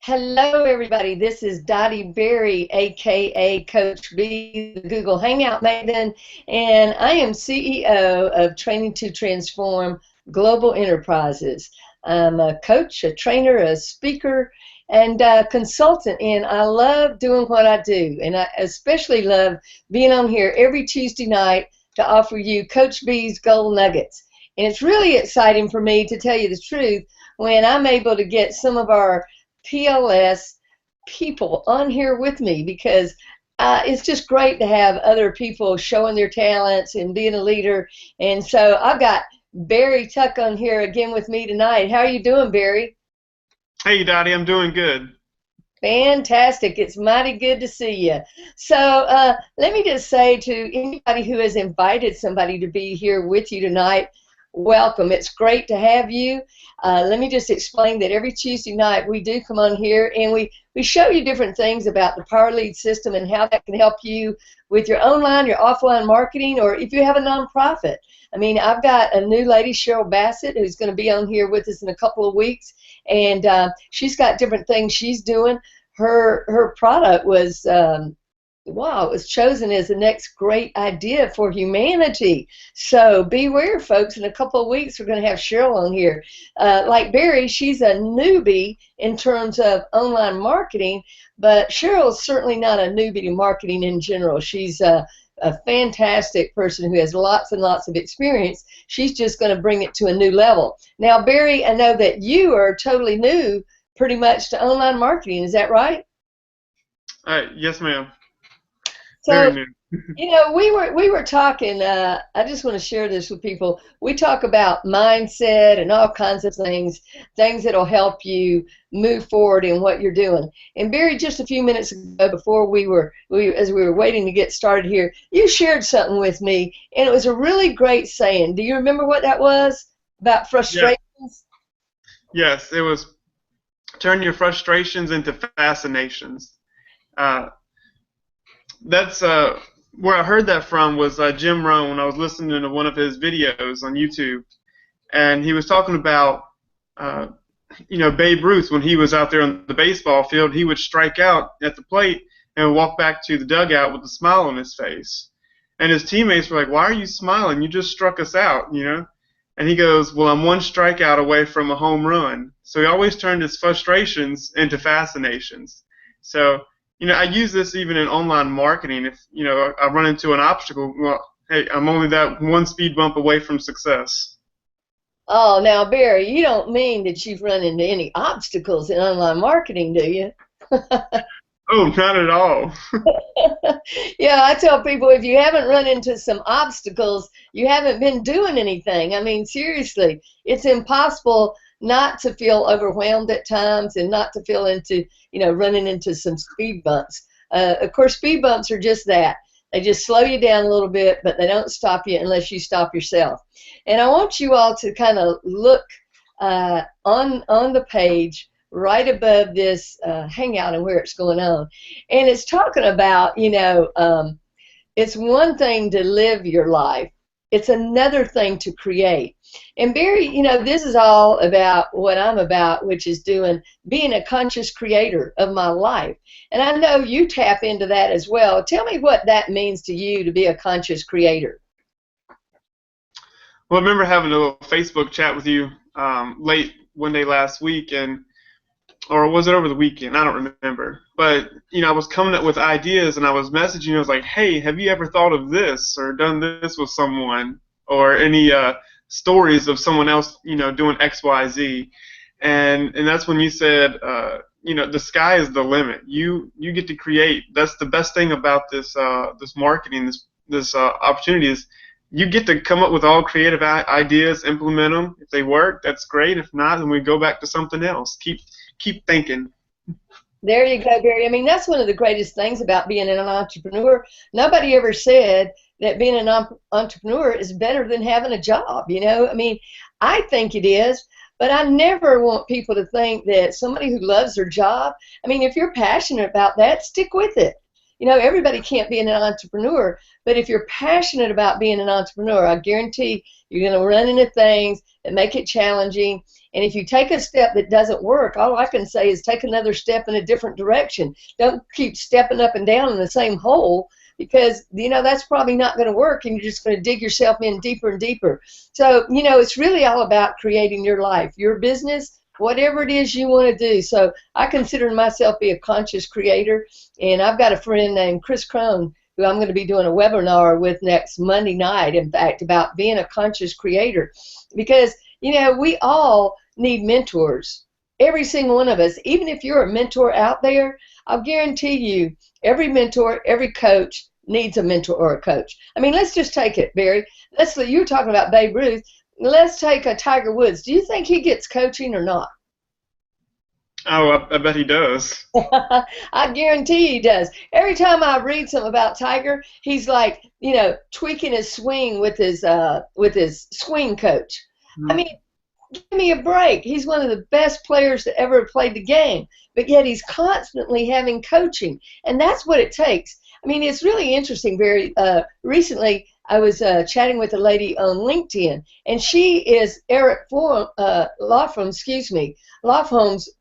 Hello, everybody. This is Dottie Berry, aka Coach B, the Google Hangout Maven, and I am CEO of Training to Transform Global Enterprises. I'm a coach, a trainer, a speaker, and a consultant, and I love doing what I do, and I especially love being on here every Tuesday night to offer you Coach B's Gold Nuggets. And it's really exciting for me, to tell you the truth, when I'm able to get some of our PLS people on here with me, because it's just great to have other people showing their talents and being a leader. And so I've got Barry Tuck on here again with me tonight. How are you doing, Barry? Hey, Dottie, I'm doing good. Fantastic. It's mighty good to see you. So let me just say to anybody who has invited somebody to be here with you tonight, welcome. It's great to have you. Let me just explain that every Tuesday night we do come on here and we show you different things about the Power Lead system and how that can help you with your online, your offline marketing, or if you have a nonprofit. I mean, I've got a new lady, Cheryl Bassett, who's going to be on here with us in a couple of weeks, and she's got different things she's doing. Her product was wow, it was chosen as the next great idea for humanity. So beware, folks. In a couple of weeks, we're going to have Cheryl on here. Like Barry, she's a newbie in terms of online marketing, but Cheryl's certainly not a newbie to marketing in general. She's a fantastic person who has lots and lots of experience. She's just going to bring it to a new level. Now, Barry, I know that you are totally new pretty much to online marketing. Is that right? Yes, ma'am. So, you know, we were talking, I just want to share this with people. We talk about mindset and all kinds of things that'll help you move forward in what you're doing. And Barry, just a few minutes ago, before as we were waiting to get started here, you shared something with me, and it was a really great saying. Do you remember what that was about frustrations? Yes, it was turn your frustrations into fascinations. That's where I heard that from was Jim Rohn. I was listening to one of his videos on YouTube, and he was talking about Babe Ruth. When he was out there on the baseball field, he would strike out at the plate and walk back to the dugout with a smile on his face. And his teammates were like, "Why are you smiling? You just struck us out, you know?" And he goes, "Well, I'm one strikeout away from a home run." So he always turned his frustrations into fascinations. So I use this even in online marketing. If, I run into an obstacle, well, hey, I'm only that one speed bump away from success. Oh, now, Barry, you don't mean that you've run into any obstacles in online marketing, do you? Oh, not at all. Yeah, I tell people, if you haven't run into some obstacles, you haven't been doing anything. I mean, seriously, it's impossible not to feel overwhelmed at times and not to feel running into some speed bumps. Of course, speed bumps are just that. They just slow you down a little bit, but they don't stop you unless you stop yourself. And I want you all to kind of look on the page right above this hangout and where it's going on. And it's talking about, it's one thing to live your life. It's another thing to create. And Barry, this is all about what I'm about, which is being a conscious creator of my life. And I know you tap into that as well. Tell me what that means to you, to be a conscious creator. Well, I remember having a little Facebook chat with you late one day last week, or was it over the weekend? I don't remember. But, I was coming up with ideas, and I was messaging you. I was like, "Hey, have you ever thought of this or done this with someone, or any stories of someone else, doing X, Y, Z?" And that's when you said, the sky is the limit. You get to create. That's the best thing about this this marketing, this opportunity is you get to come up with all creative ideas, implement them. If they work, that's great. If not, then we go back to something else. Keep thinking. There you go, Barry. I mean, that's one of the greatest things about being an entrepreneur. Nobody ever said that being an entrepreneur is better than having a job, I mean, I think it is, but I never want people to think that somebody who loves their job, I mean, if you're passionate about that, stick with it. Everybody can't be an entrepreneur, but if you're passionate about being an entrepreneur, I guarantee you're going to run into things that make it challenging, And if you take a step that doesn't work, all I can say is take another step in a different direction. Don't keep stepping up and down in the same hole, because, you know, that's probably not going to work, and you're just going to dig yourself in deeper and deeper. So, you know, it's really all about creating your life, your business, whatever it is you want to do. So I consider myself be a conscious creator, and I've got a friend named Chris Crone who I'm going to be doing a webinar with next Monday night, in fact, about being a conscious creator. Because, you know, we all need mentors. Every single one of us. Even if you're a mentor out there, I'll guarantee you every mentor, every coach needs a mentor or a coach. I mean, let's just take it, Barry. You were talking about Babe Ruth. Let's take a Tiger Woods. Do you think he gets coaching or not? Oh, I bet he does. I guarantee he does. Every time I read something about Tiger, he's like, you know, tweaking his swing with his swing coach. I mean, give me a break. He's one of the best players that ever played the game, but yet he's constantly having coaching, and that's what it takes. I mean, it's really interesting. Very recently, I was chatting with a lady on LinkedIn, and she is Eric Lofholm's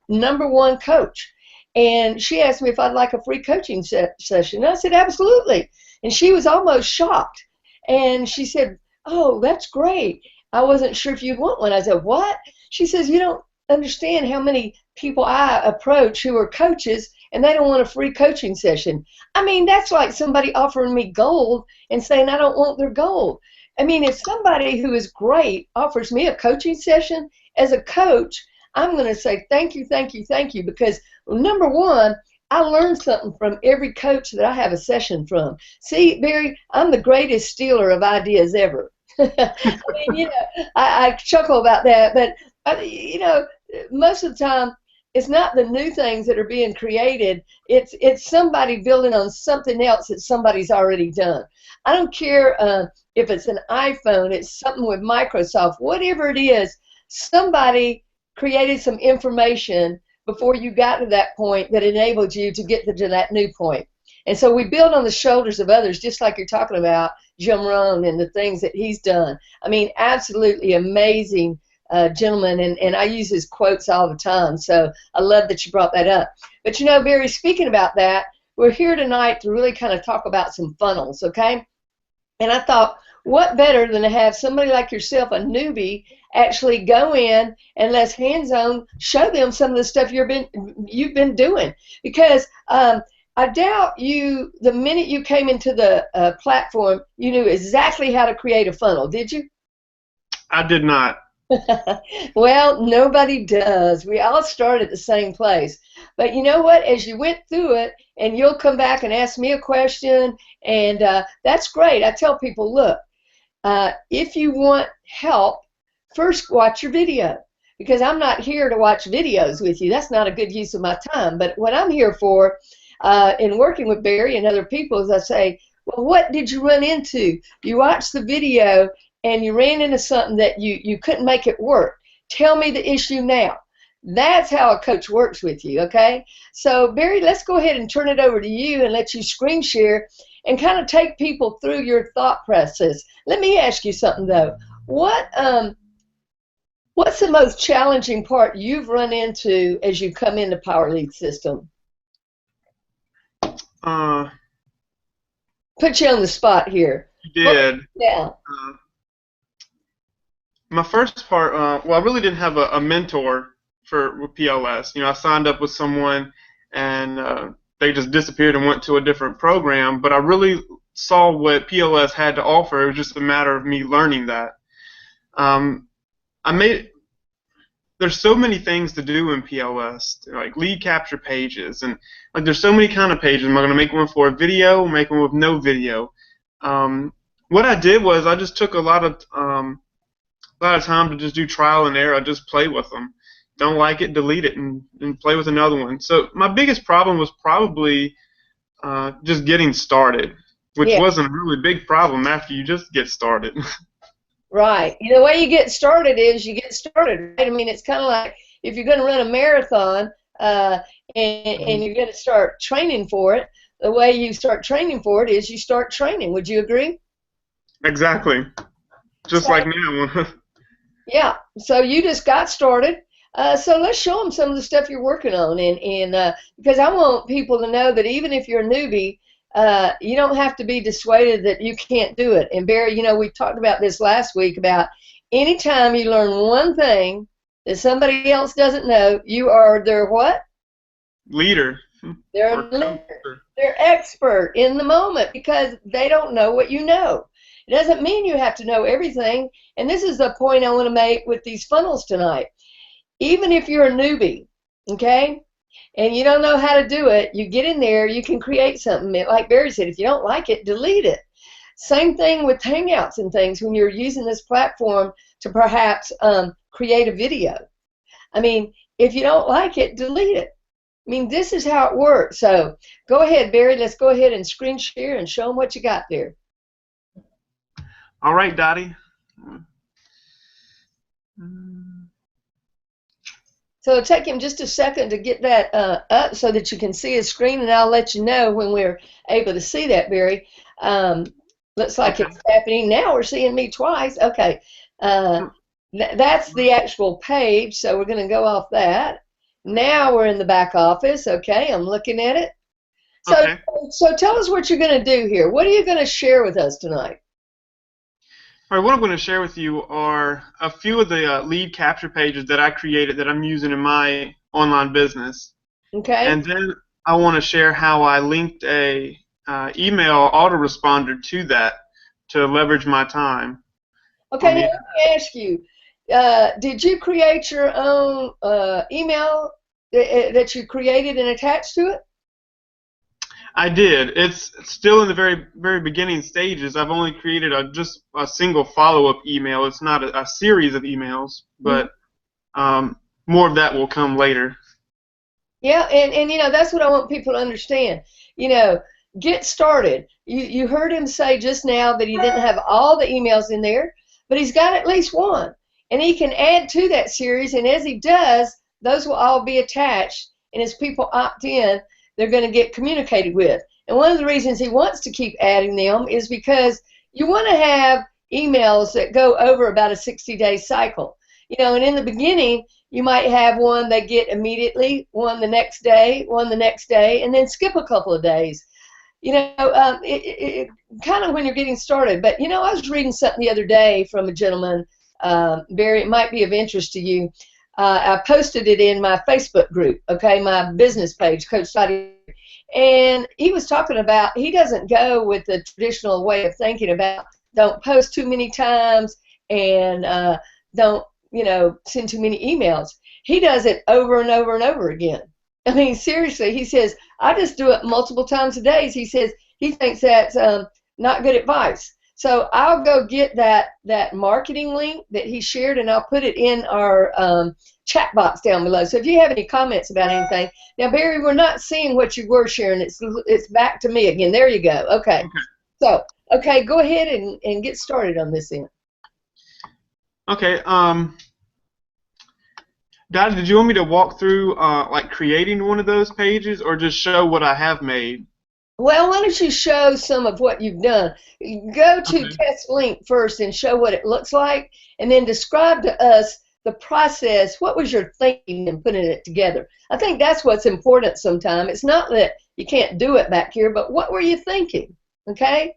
#1 coach. And she asked me if I'd like a free coaching session. And I said, absolutely. And she was almost shocked. And she said, oh, that's great. I wasn't sure if you'd want one. I said, what? She says, you don't understand how many people I approach who are coaches, and they don't want a free coaching session. I mean, that's like somebody offering me gold and saying I don't want their gold. I mean, if somebody who is great offers me a coaching session, as a coach, I'm going to say thank you, thank you, thank you, because, number one, I learned something from every coach that I have a session from. See, Barry, I'm the greatest stealer of ideas ever. I mean, you know, I chuckle about that, but, you know, most of the time, it's not the new things that are being created. It's somebody building on something else that somebody's already done. I don't care if it's an iPhone, it's something with Microsoft, whatever it is, somebody created some information before you got to that point that enabled you to get to that new point. And so we build on the shoulders of others, just like you're talking about Jim Rohn and the things that he's done. I mean, absolutely amazing gentleman, and I use his quotes all the time, so I love that you brought that up. But, you know, Barry, speaking about that, we're here tonight to really kind of talk about some funnels, okay? And I thought, what better than to have somebody like yourself, a newbie, actually go in and let's hands-on show them some of the stuff you've been doing. Because I doubt you, the minute you came into the platform, you knew exactly how to create a funnel, did you? I did not. Well, nobody does. We all start at the same place. But you know what? As you went through it, and you'll come back and ask me a question, and that's great. I tell people, look, if you want help, first watch your video. Because I'm not here to watch videos with you. That's not a good use of my time. But what I'm here for in working with Barry and other people is I say, well, what did you run into? You watched the video, and you ran into something that you couldn't make it work. Tell me the issue now. That's how a coach works with you, okay? So, Barry, let's go ahead and turn it over to you and let you screen share and kind of take people through your thought process. Let me ask you something, though. What's the most challenging part you've run into as you come into Power Lead System? Put you on the spot here. You did. Yeah. My first part, well, I really didn't have a mentor with PLS. You know, I signed up with someone, and they just disappeared and went to a different program. But I really saw what PLS had to offer. It was just a matter of me learning that. There's so many things to do in PLS, like lead capture pages, and like there's so many kind of pages. Am I going to make one for a video? Make one with no video? What I did was I just took a lot of time to just do trial and error. I just play with them. Don't like it, delete it, and play with another one. So my biggest problem was probably just getting started, which wasn't a really big problem after you just get started. Right. You know, the way you get started is you get started, right? I mean, it's kind of like if you're going to run a marathon and you're going to start training for it, the way you start training for it is you start training. Would you agree? Exactly. Just like now. Yeah. So you just got started, So let's show them some of the stuff you're working on, and because I want people to know that even if you're a newbie, you don't have to be dissuaded that you can't do it. And Barry, we talked about this last week about anytime you learn one thing that somebody else doesn't know, you are their what? Leader. They're a leader. They're expert in the moment because they don't know what you know. It doesn't mean you have to know everything. And this is the point I want to make with these funnels tonight. Even if you're a newbie, okay, and you don't know how to do it, you get in there, you can create something. Like Barry said, if you don't like it, delete it. Same thing with Hangouts and things when you're using this platform to perhaps create a video. I mean, if you don't like it, delete it. I mean, this is how it works. So go ahead, Barry. Let's go ahead and screen share and show them what you got there. All right, Dottie. So it'll take him just a second to get that up so that you can see his screen, and I'll let you know when we're able to see that, Barry. Looks like it's happening. Now we're seeing me twice. Okay. That's the actual page, so we're going to go off that. Now we're in the back office. Okay, I'm looking at it. So tell us what you're going to do here. What are you going to share with us tonight? All right, what I'm going to share with you are a few of the lead capture pages that I created that I'm using in my online business. Okay. And then I want to share how I linked a email autoresponder to that to leverage my time. Okay, now let me ask you, did you create your own email that you created and attached to it? I did. It's still in the very beginning stages. I've only created just a single follow-up email. It's not a series of emails, but more of that will come later. Yeah, and that's what I want people to understand. Get started. You heard him say just now that he didn't have all the emails in there, but he's got at least one. And he can add to that series, and as he does, those will all be attached, and as people opt in, they're going to get communicated with. And one of the reasons he wants to keep adding them is because you want to have emails that go over about a 60-day cycle. And in the beginning, you might have one they get immediately, one the next day, and then skip a couple of days. Kind of when you're getting started. But, I was reading something the other day from a gentleman, Barry, it might be of interest to you. I posted it in my Facebook group, okay, my business page, Coach Toddy, and he was talking about he doesn't go with the traditional way of thinking about don't post too many times and don't, send too many emails. He does it over and over and over again. I mean, seriously, he says, I just do it multiple times a day. He says he thinks that's not good advice. So I'll go get that marketing link that he shared, and I'll put it in our chat box down below. So if you have any comments about anything, now Barry, we're not seeing what you were sharing. It's back to me again. There you go. Okay. So go ahead and get started on this end. Okay. Dottie, did you want me to walk through like creating one of those pages, or just show what I have made? Well, why don't you show some of what you've done? Go to test link first and show what it looks like, and then describe to us the process. What was your thinking in putting it together? I think that's what's important sometimes. It's not that you can't do it back here, but what were you thinking? Okay?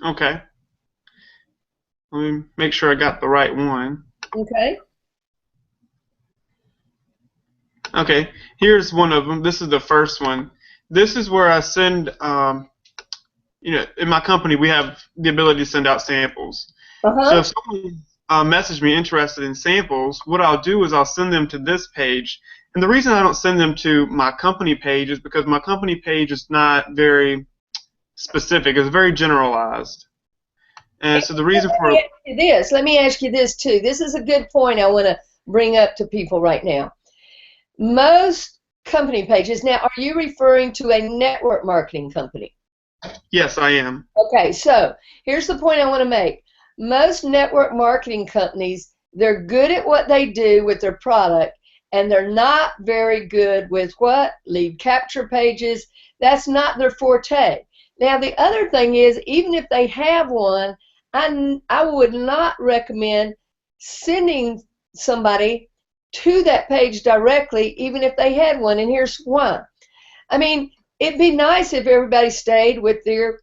Okay. Let me make sure I got the right one. Okay. Okay, here's one of them. This is the first one. This is where I send, in my company we have the ability to send out samples. So if someone message me interested in samples, what I'll do is I'll send them to this page. And the reason I don't send them to my company page is because my company page is not very specific. It's very generalized. And so the reason for let me ask you this too. This is a good point I want to bring up to people right now. Most company pages, now are you referring to a network marketing company? Yes, I am. Okay, so here's the point I want to make. Most network marketing companies, they're good at what they do with their product, and they're not very good with what? Lead capture pages. That's not their forte. Now, the other thing is, even if they have one, I would not recommend sending somebody to that page directly, even if they had one, and here's why. I mean, it'd be nice if everybody stayed with their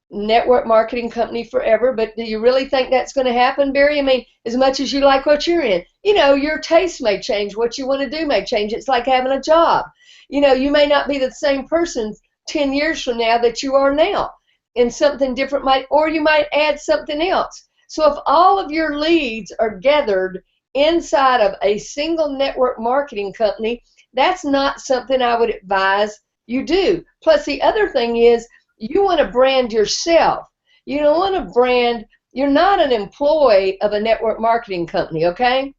network marketing company forever, but do you really think that's going to happen, Barry? I mean, as much as you like what you're in, you know, your taste may change, what you want to do may change. It's like having a job. You know, you may not be the same person 10 years from now that you are now, and something different might, or you might add something else. So if all of your leads are gathered inside of a single network marketing company, that's not something I would advise you do. Plus, the other thing is, you want to brand yourself. You don't want to brand, you're not an employee of a network marketing company, okay?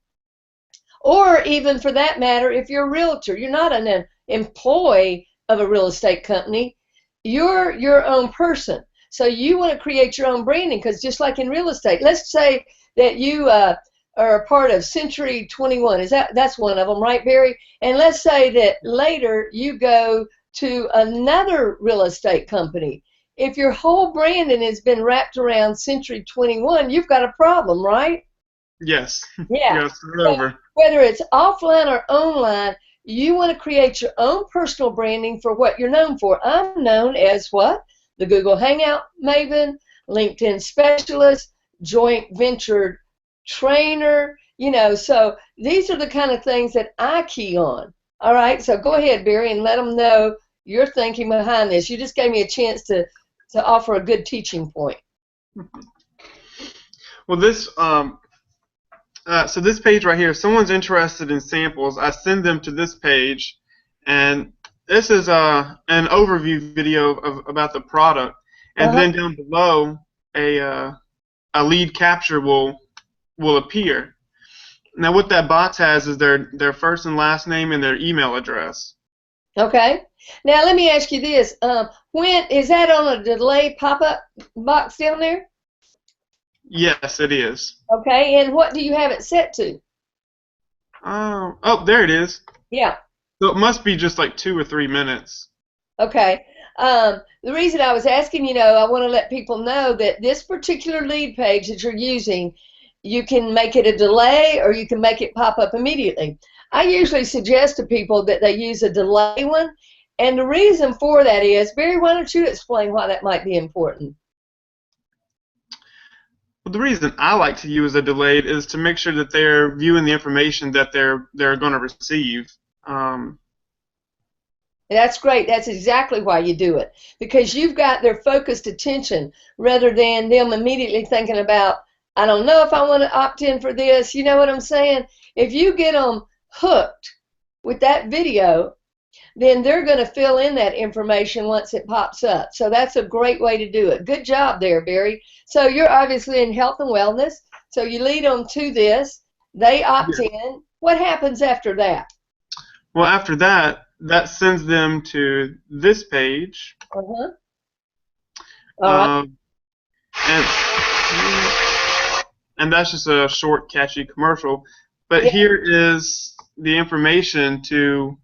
Or even for that matter, if you're a realtor, you're not an employee of a real estate company. You're your own person. So you want to create your own branding, because just like in real estate, let's say that you are a part of Century 21. That's one of them, right, Barry? And let's say that later you go to another real estate company. If your whole branding has been wrapped around Century 21, you've got a problem, right? Yes. Yeah. Yes, over. Whether it's offline or online, you want to create your own personal branding for what you're known for. I'm known as what? The Google Hangout maven, LinkedIn specialist, joint venture trainer, you know, so these are the kind of things that I key on. All right, so go ahead, Barry, and let them know your thinking behind this. You just gave me a chance to offer a good teaching point. Well, this so this page right here, if someone's interested in samples, I send them to this page, and this is an overview video about the product, and then down below a lead capture will appear. Now, what that box has is their first and last name and their email address. Okay. Now let me ask you this: when is that on a delay pop-up box down there? Yes, it is. Okay, and what do you have it set to? Oh, there it is. Yeah. So it must be just like 2 or 3 minutes. Okay. The reason I was asking, you know, I want to let people know that this particular lead page that you're using, you can make it a delay or you can make it pop up immediately. I usually suggest to people that they use a delay one, and the reason for that is, Barry, why don't you explain why that might be important? Well, the reason I like to use a delayed is to make sure that they're viewing the information that they're going to receive. That's great. That's exactly why you do it, because you've got their focused attention rather than them immediately thinking about, I don't know if I want to opt in for this. You know what I'm saying? If you get them hooked with that video, then they're going to fill in that information once it pops up. So that's a great way to do it. Good job there, Barry. So you're obviously in health and wellness. So you lead them to this. They opt in. What happens after that? Well, after that, that sends them to this page. And that's just a short, catchy commercial. But here is the information to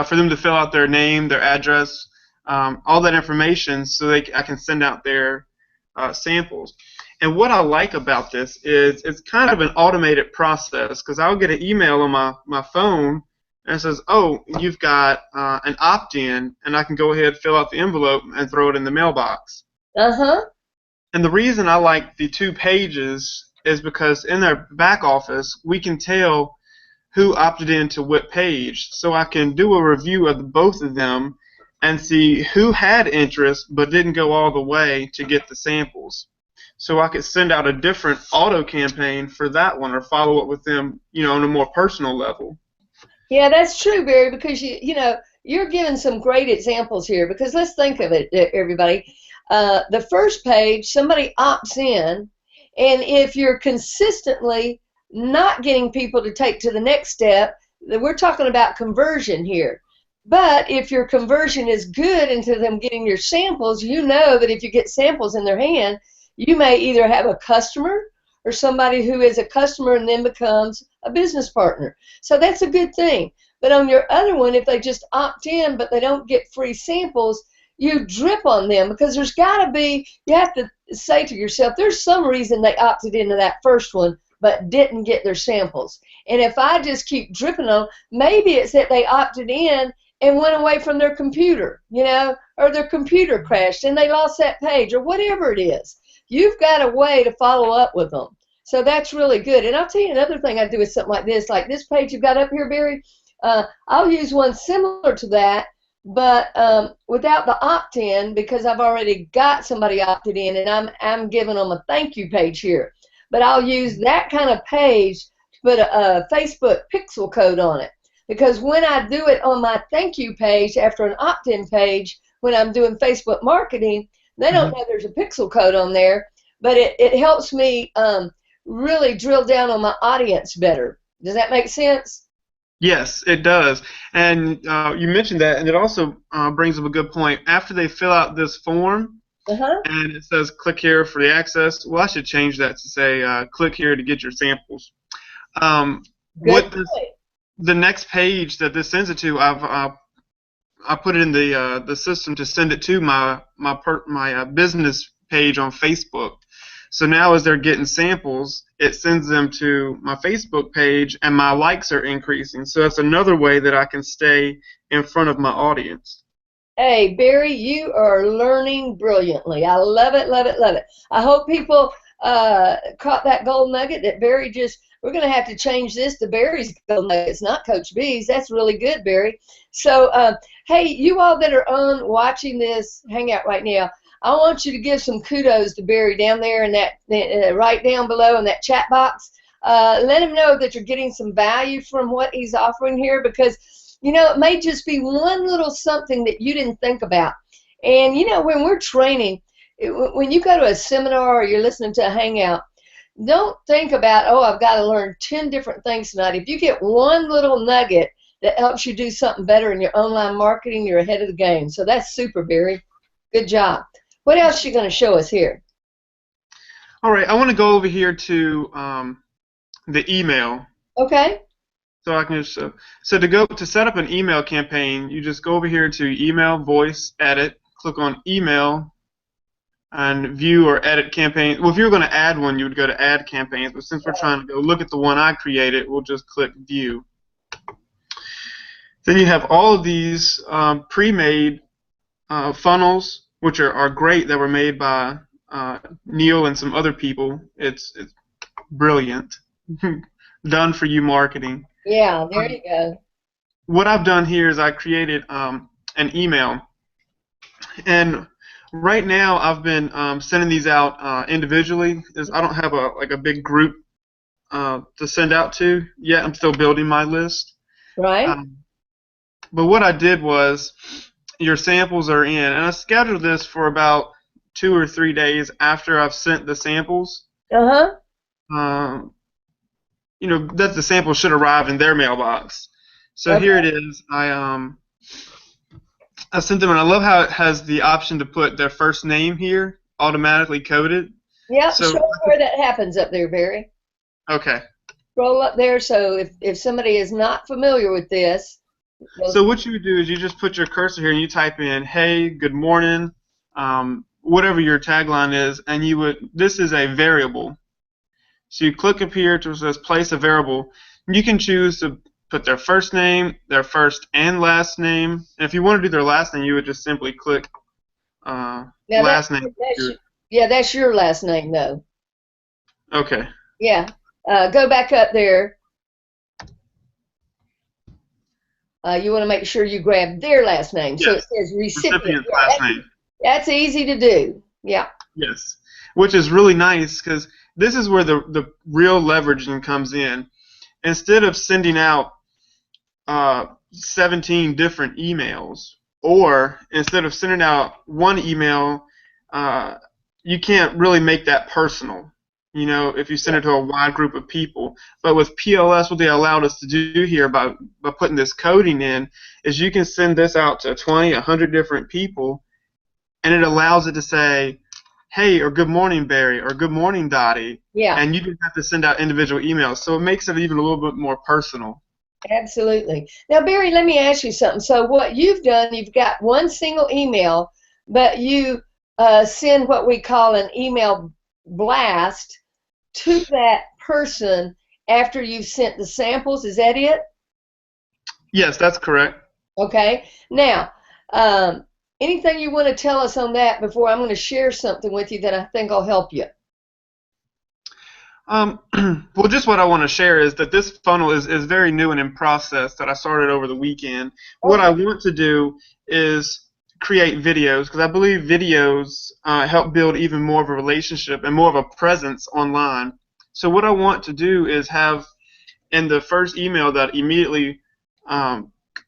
for them to fill out their name, their address, all that information, so I can send out their samples. And what I like about this is it's kind of an automated process, because I'll get an email on my phone and it says, oh, you've got an opt-in, and I can go ahead, fill out the envelope, and throw it in the mailbox. And the reason I like the 2 pages is because in their back office, we can tell who opted into what page. So I can do a review of both of them and see who had interest but didn't go all the way to get the samples. So I could send out a different auto campaign for that one, or follow up with them, you know, on a more personal level. Yeah, that's true, Barry, because you know, you're giving some great examples here, because let's think of it, everybody. The first page, somebody opts in, and if you're consistently not getting people to take to the next step, we're talking about conversion here. But if your conversion is good into them getting your samples, you know that if you get samples in their hand, you may either have a customer or somebody who is a customer and then becomes a business partner. So that's a good thing. But on your other one, if they just opt in but they don't get free samples, you drip on them, because there's got to be, you have to say to yourself, there's some reason they opted into that first one but didn't get their samples. And if I just keep dripping on, maybe it's that they opted in and went away from their computer, you know, or their computer crashed and they lost that page or whatever it is. You've got a way to follow up with them. So that's really good. And I'll tell you another thing I do with something like this page you've got up here, Barry. I'll use one similar to that, but without the opt-in, because I've already got somebody opted in and I'm giving them a thank you page here. But I'll use that kind of page to put a Facebook pixel code on it. Because when I do it on my thank you page after an opt-in page, when I'm doing Facebook marketing, they don't know there's a pixel code on there, but it helps me really drill down on my audience better. Does that make sense? Yes, it does. And you mentioned that, and it also brings up a good point. After they fill out this form, and it says click here for the access, well, I should change that to say click here to get your samples. The next page that this sends it to, I put it in the system to send it to my business page on Facebook. So now as they're getting samples, it sends them to my Facebook page, and my likes are increasing. So that's another way that I can stay in front of my audience. Hey, Barry, you are learning brilliantly. I love it, love it, love it. I hope people caught that gold nugget that Barry just, we're going to have to change this to Barry's gold nuggets, not Coach B's. That's really good, Barry. So, hey, you all that are on watching this Hangout right now, I want you to give some kudos to Barry down there in that, right down below in that chat box. Let him know that you're getting some value from what he's offering here, because, you know, it may just be one little something that you didn't think about. And, you know, when we're training, when you go to a seminar or you're listening to a Hangout, don't think about, oh, I've got to learn 10 different things tonight. If you get one little nugget that helps you do something better in your online marketing, you're ahead of the game. So that's super, Barry. Good job. What else are you going to show us here? All right, I want to go over here to the email. Okay. So I can just to set up an email campaign, you just go over here to email, voice, edit, click on email, and view or edit campaign. Well, if you were going to add one, you would go to add campaigns, but since we're trying to go look at the one I created, we'll just click view. Then you have all of these pre-made funnels, which are great, that were made by Neil and some other people. It's brilliant. Done for you marketing. Yeah, there you go. What I've done here is I created an email, and right now I've been sending these out individually. I don't have a big group to send out to yet. I'm still building my list. Right. But what I did was, your samples are in, and I scheduled this for about 2 or 3 days after I've sent the samples. You know, that the samples should arrive in their mailbox. So here it is. I sent them, and I love how it has the option to put their first name here, automatically coded. Yeah, so show where that happens up there, Barry. Okay. Scroll up there, so if somebody is not familiar with this. So what you would do is you just put your cursor here and you type in, hey, good morning, whatever your tagline is, and you would, this is a variable. So you click up here to says place a variable. You can choose to put their first name, their first and last name. And if you want to do their last name, you would just simply click last name. That's your last name, though. Okay. Yeah. Go back up there. You want to make sure you grab their last name. Yes. So it says recipient. Last name. That's easy to do. Yeah. Yes. Which is really nice, because this is where the real leveraging comes in. Instead of sending out 17 different emails, or instead of sending out one email, you can't really make that personal, you know, if you send it to a wide group of people. But with PLS, what they allowed us to do here by putting this coding in is you can send this out to 20, 100 different people, and it allows it to say, hey, or good morning, Barry, or good morning, Dottie. Yeah. And you don't have to send out individual emails. So it makes it even a little bit more personal. Absolutely. Now, Barry, let me ask you something. So what you've done, you've got one single email, but you send what we call an email blast to that person after you've sent the samples. Is that it? Yes, that's correct. Okay. Now, anything you want to tell us on that before I'm going to share something with you that I think will help you? Well, just what I want to share is that this funnel is very new and in process that I started over the weekend. What I want to do is create videos because I believe videos help build even more of a relationship and more of a presence online. So what I want to do is have in the first email that immediately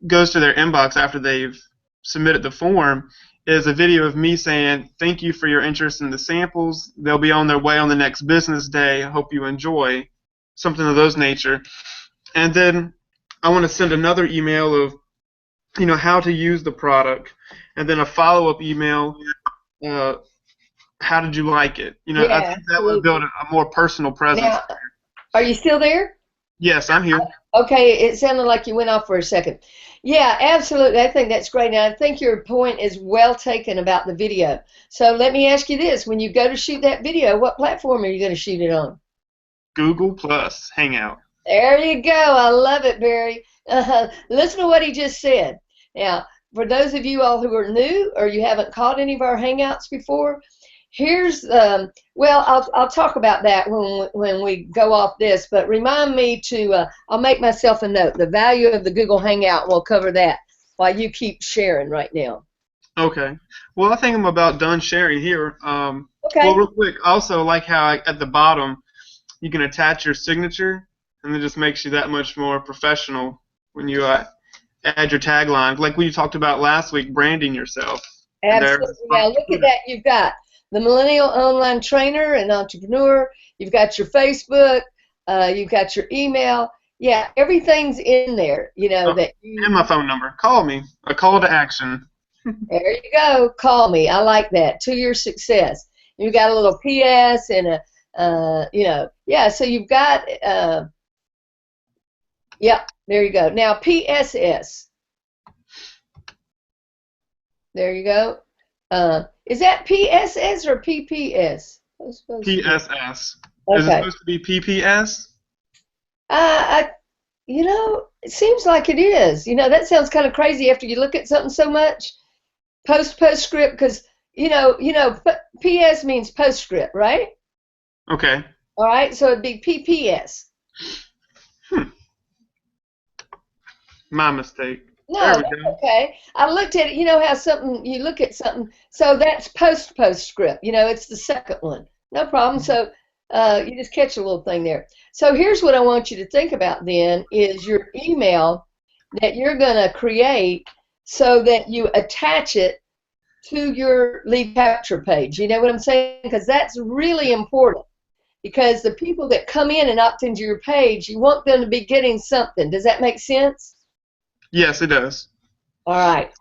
goes to their inbox after they've submitted the form is a video of me saying, thank you for your interest in the samples. They'll be on their way on the next business day. I hope you enjoy. Something of those nature. And then I want to send another email of, how to use the product. And then a follow-up email, how did you like it? I Yeah, think that would build a more personal presence. Now, are you still there? Yes, I'm here. Okay, it sounded like you went off for a second. Yeah, absolutely. I think that's great. And I think your point is well taken about the video. So let me ask you this. When you go to shoot that video, what platform are you going to shoot it on? Google Plus Hangout. There you go. I love it, Barry. Listen to what he just said. Now, for those of you all who are new or you haven't caught any of our Hangouts before, here's well, I'll talk about that when we go off this, but remind me to I'll make myself a note. The value of the Google Hangout, we'll cover that while you keep sharing right now. Okay. Well, I think I'm about done sharing here. Okay. Well, real quick, also like how at the bottom you can attach your signature, and it just makes you that much more professional when you add your tagline, like we talked about last week, branding yourself. Absolutely. Now look at that. You've got the Millennial Online Trainer and Entrepreneur. You've got your Facebook. You've got your email. Yeah, everything's in there. And my phone number. Call me. A call to action. There you go. Call me. I like that. To your success. You've got a little PS and yeah. So you've got yeah. There you go. Now PSS. There you go. Is that PSS or PPS? PSS. Okay. Is it supposed to be PPS? It seems like it is. That sounds kind of crazy after you look at something so much. Postscript, because PS means postscript, right? Okay. All right, so it'd be PPS. My mistake. No, that's okay. I looked at it. You know how you look at something, so that's postscript. It's the second one. No problem. So you just catch a little thing there. So here's what I want you to think about then is your email that you're going to create so that you attach it to your lead capture page. You know what I'm saying? Because that's really important. Because the people that come in and opt into your page, you want them to be getting something. Does that make sense? Yes, it does. All right.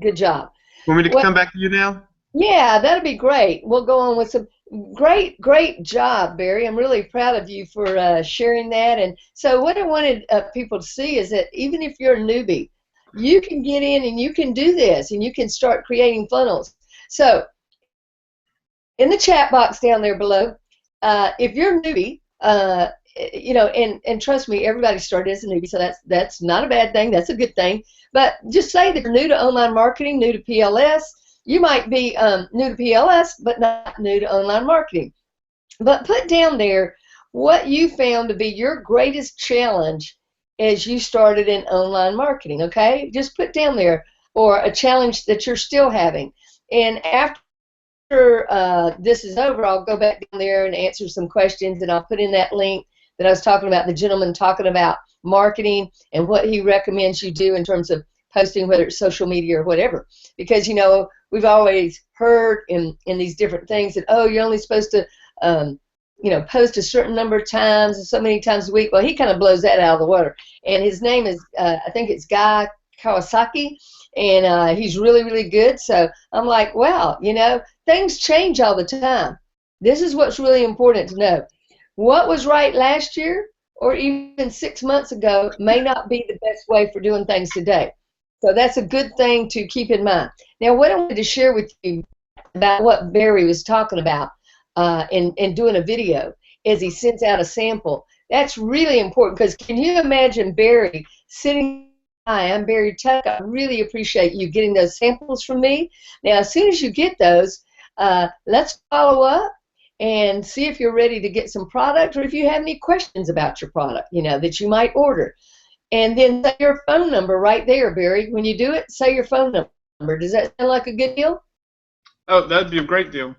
Good job. Want me to come back to you now? Yeah, that'd be great. We'll go on with some great job, Barry. I'm really proud of you for sharing that. And so what I wanted people to see is that even if you're a newbie, you can get in and you can do this and you can start creating funnels. So in the chat box down there below, if you're a newbie, and trust me, everybody started as a newbie, so that's not a bad thing. That's a good thing. But just say that you're new to online marketing, new to PLS. You might be new to PLS, but not new to online marketing. But put down there what you found to be your greatest challenge as you started in online marketing, okay? Just put down there, or a challenge that you're still having. And after this is over, I'll go back down there and answer some questions, and I'll put in that link that I was talking about, the gentleman talking about marketing and what he recommends you do in terms of posting, whether it's social media or whatever. Because, we've always heard in these different things that, oh, you're only supposed to, post a certain number of times and so many times a week. Well, he kind of blows that out of the water. And his name is, I think it's Guy Kawasaki, and he's really, really good. So I'm like, wow, things change all the time. This is what's really important to know. What was right last year or even 6 months ago may not be the best way for doing things today. So that's a good thing to keep in mind. Now, what I wanted to share with you about what Barry was talking about in doing a video is he sends out a sample. That's really important, because can you imagine Barry sitting, hi, I'm Barry Tuck. I really appreciate you getting those samples from me. Now, as soon as you get those, let's follow up and see if you're ready to get some product, or if you have any questions about your product, that you might order. And then say your phone number right there, Barry. When you do it, say your phone number. Does that sound like a good deal? Oh, that'd be a great deal.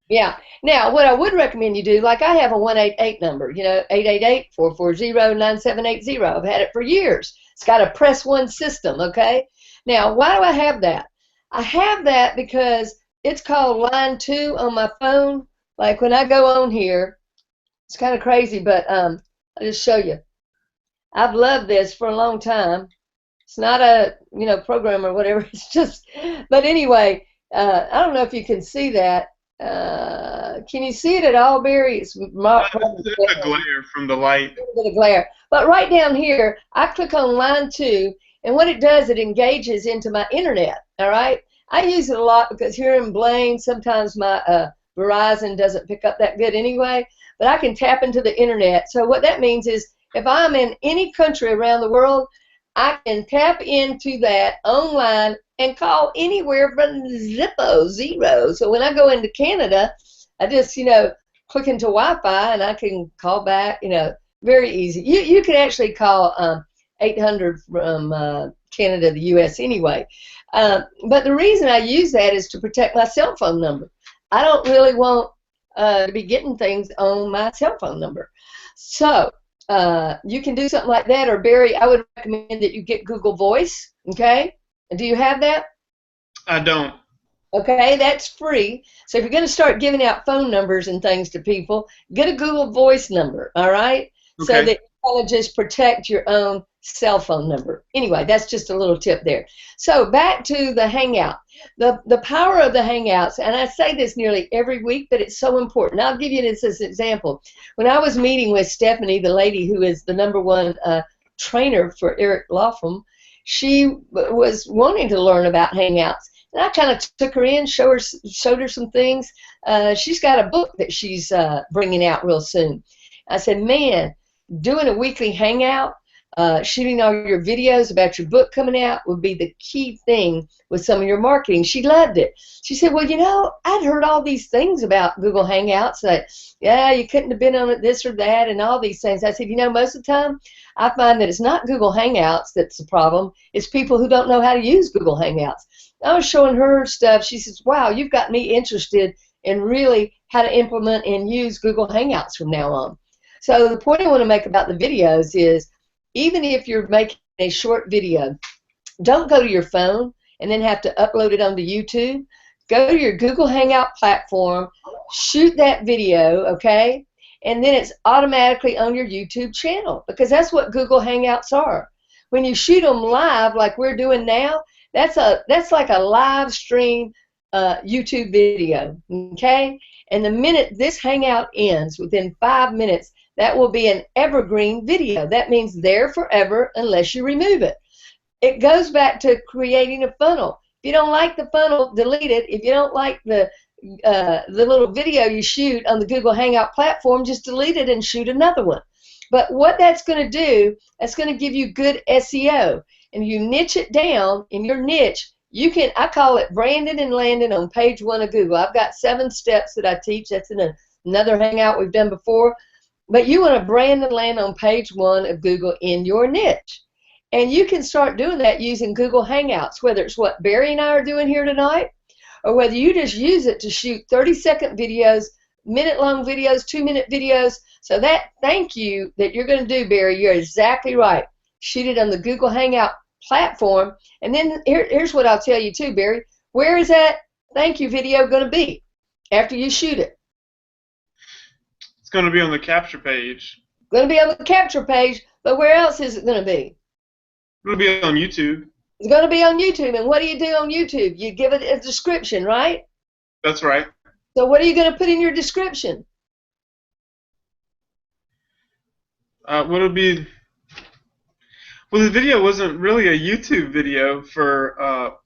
Yeah. Now, what I would recommend you do, like I have a 188 number, 888-440-9780. I've had it for years. It's got a press one system, okay? Now, why do I have that? I have that because it's called line 2 on my phone. Like when I go on here, it's kind of crazy, but I'll just show you. I've loved this for a long time. It's not a, program or whatever. It's just, but anyway, I don't know if you can see that. Can you see it at all, Barry? It's a glare from the light. A bit of glare. But right down here, I click on line 2, and what it does, it engages into my internet. All right. I use it a lot because here in Blaine, sometimes my Verizon doesn't pick up that good anyway. But I can tap into the internet. So what that means is, if I'm in any country around the world, I can tap into that online and call anywhere from zero. So when I go into Canada, I just, click into Wi-Fi and I can call back, very easy. You can actually call 800 from Canada, the U.S. anyway. But the reason I use that is to protect my cell phone number. I don't really want to be getting things on my cell phone number. So you can do something like that, or Barry, I would recommend that you get Google Voice, okay? Do you have that? I don't. Okay, that's free. So if you're going to start giving out phone numbers and things to people, get a Google Voice number, all right? Okay. So that you kind of just protect your own cell phone number. Anyway, that's just a little tip there. So back to the Hangout. The power of the Hangouts, and I say this nearly every week, but it's so important. I'll give you this as an example. When I was meeting with Stephanie, the lady who is the #1 trainer for Eric Laughlin, she was wanting to learn about Hangouts. And I kind of took her in, showed her some things. She's got a book that she's bringing out real soon. I said, man, doing a weekly Hangout, shooting all your videos about your book coming out would be the key thing with some of your marketing. She loved it. She said, well, I'd heard all these things about Google Hangouts that, yeah, you couldn't have been on it, this or that, and all these things. I said, most of the time, I find that it's not Google Hangouts that's the problem. It's people who don't know how to use Google Hangouts. I was showing her stuff. She says, wow, you've got me interested in really how to implement and use Google Hangouts from now on. So the point I want to make about the videos is, even if you're making a short video, don't go to your phone and then have to upload it onto YouTube. Go to your Google Hangout platform, shoot that video, okay, and then it's automatically on your YouTube channel, because that's what Google Hangouts are. When you shoot them live like we're doing now, that's like a live stream YouTube video, okay? And the minute this Hangout ends, within 5 minutes, that will be an evergreen video. That means there forever unless you remove it. It goes back to creating a funnel. If you don't like the funnel, delete it. If you don't like the little video you shoot on the Google Hangout platform, just delete it and shoot another one. But what that's going to do, that's going to give you good SEO. And you niche it down in your niche. You can, I call it branding and landing on page 1 of Google. I've got 7 steps that I teach. That's in another Hangout we've done before. But you want to brand and land on page 1 of Google in your niche. And you can start doing that using Google Hangouts, whether it's what Barry and I are doing here tonight, or whether you just use it to shoot 30-second videos, minute-long videos, 2-minute videos. So that thank you that you're going to do, Barry, you're exactly right. Shoot it on the Google Hangout platform. And then here's what I'll tell you too, Barry. Where is that thank you video going to be after you shoot it? It's going to be on the capture page. Going to be on the capture page, but where else is it going to be? It'll be on YouTube. It's going to be on YouTube. And what do you do on YouTube? You give it a description, right? That's right. So what are you going to put in your description? What'll be? Well, the video wasn't really a YouTube video for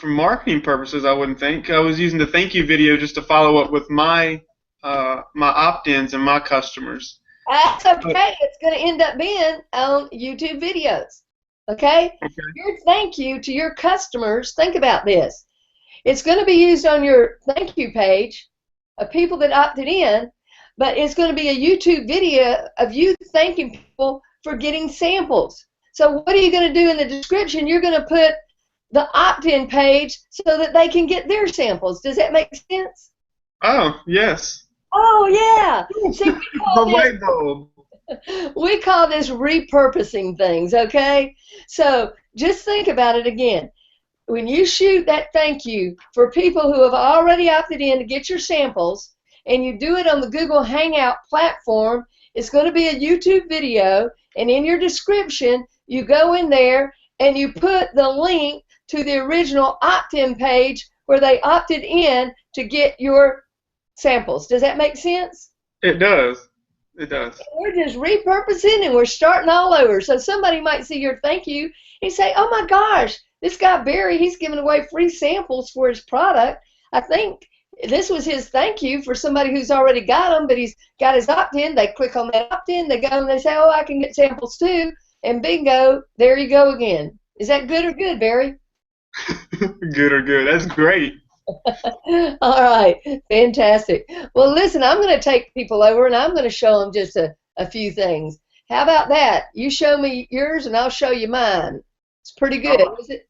marketing purposes. I wouldn't think. I was using the thank you video just to follow up with my my opt-ins and my customers. That's But, okay. It's going to end up being on YouTube videos. Okay? okay. Your thank you to your customers, think about this. It's going to be used on your thank you page of people that opted in, but it's going to be a YouTube video of you thanking people for getting samples. So what are you going to do in the description? You're going to put the opt-in page so that they can get their samples. Does that make sense? Oh, yes. Oh, yeah. See, The light bulb. we call this repurposing things, okay? So just think about it again. When you shoot that thank you for people who have already opted in to get your samples, and you do it on the Google Hangout platform, it's going to be a YouTube video, and in your description, you go in there and you put the link to the original opt-in page where they opted in to get your samples. Does that make sense? It does. It does. We're just repurposing and we're starting all over. So somebody might see your thank you and say, oh my gosh, this guy Barry, he's giving away free samples for his product. I think this was his thank you for somebody who's already got them, but he's got his opt-in. They click on that opt-in, they go and they say, oh, I can get samples too. And bingo, there you go again. Is that good or good, Barry? Good or good. That's great. All right, fantastic. Well, listen, I'm going to take people over and I'm going to show them just a few things. How about that? You show me yours and I'll show you mine. It's pretty good, is it?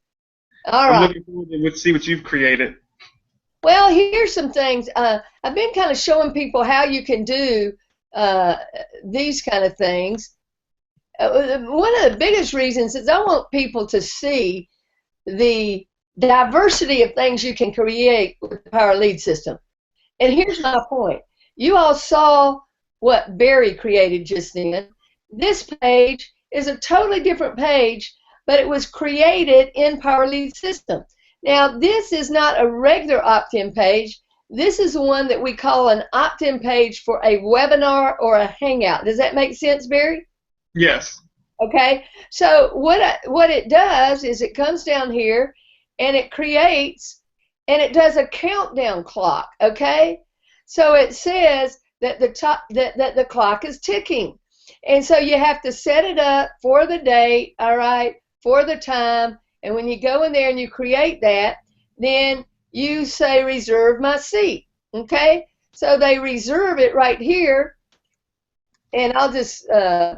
All right. I'm looking forward to see what you've created. Well, here's some things. I've been kind of showing people how you can do these kind of things. One of the biggest reasons is I want people to see the diversity of things you can create with the Power Lead system. And here's my point. You all saw what Barry created just then. This page is a totally different page, but it was created in Power Lead system. Now, this is not a regular opt-in page. This is one that we call an opt-in page for a webinar or a hangout. Does that make sense, Barry? Yes. Okay. So what it does is it comes down here and it creates and it does a countdown clock. Okay. So it says that that the clock is ticking, and so you have to set it up for the date. All right, for the time. And when you go in there and you create that, then you say reserve my seat, okay? So they reserve it right here, and I'll just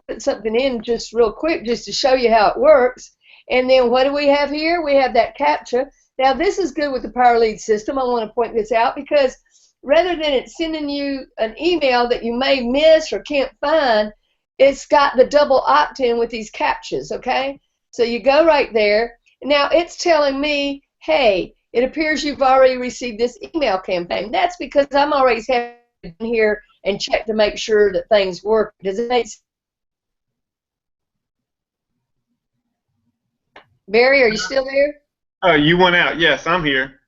put something in just real quick just to show you how it works. And then what do we have here? We have that CAPTCHA. Now this is good with the Power Lead system. I want to point this out because rather than it sending you an email that you may miss or can't find, it's got the double opt-in with these CAPTCHAs, okay? So you go right there. Now it's telling me, hey, it appears you've already received this email campaign. That's because I'm always having to go in here and check to make sure that things work. Does it make sense? Barry, are you still there? Oh, you went out. Yes, I'm here.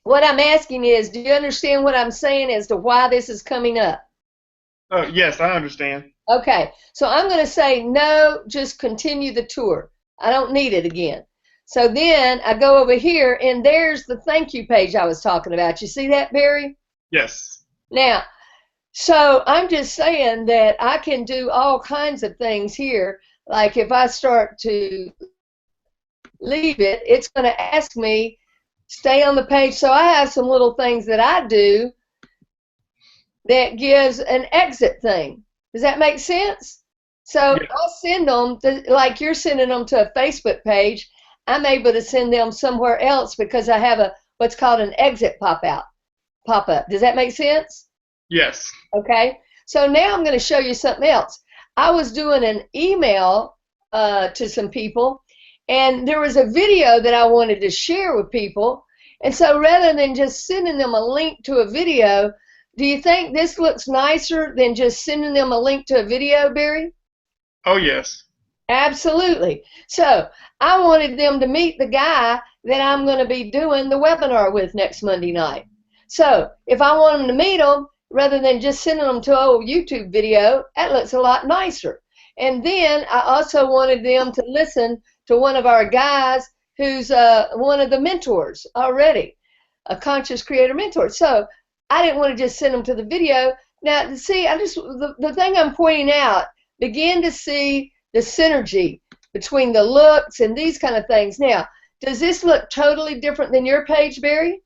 What I'm asking is, do you understand what I'm saying as to why this is coming up? Oh, yes, I understand. Okay, so I'm going to say no, just continue the tour. I don't need it again. So then I go over here, and there's the thank you page I was talking about. You see that, Barry? Yes. Now, so I'm just saying that I can do all kinds of things here. Like if I start to leave it, it's going to ask me, stay on the page. So I have some little things that I do that gives an exit thing. Does that make sense? So Yes. I'll send them, like you're sending them to a Facebook page. I'm able to send them somewhere else because I have what's called an exit pop-up. Does that make sense? Yes. Okay. So now I'm going to show you something else. I was doing an email to some people, and there was a video that I wanted to share with people. And so rather than just sending them a link to a video, do you think this looks nicer than just sending them a link to a video, Barry? Oh, yes. Absolutely. So I wanted them to meet the guy that I'm going to be doing the webinar with next Monday night. So if I want them to meet him, rather than just sending them to an old YouTube video, that looks a lot nicer. And then I also wanted them to listen to one of our guys who's one of the mentors already, a conscious creator mentor. So I didn't want to just send them to the video, Now, see, the thing I'm pointing out, begin to see the synergy between the looks and these kind of things. Now, does this look totally different than your page, Barry?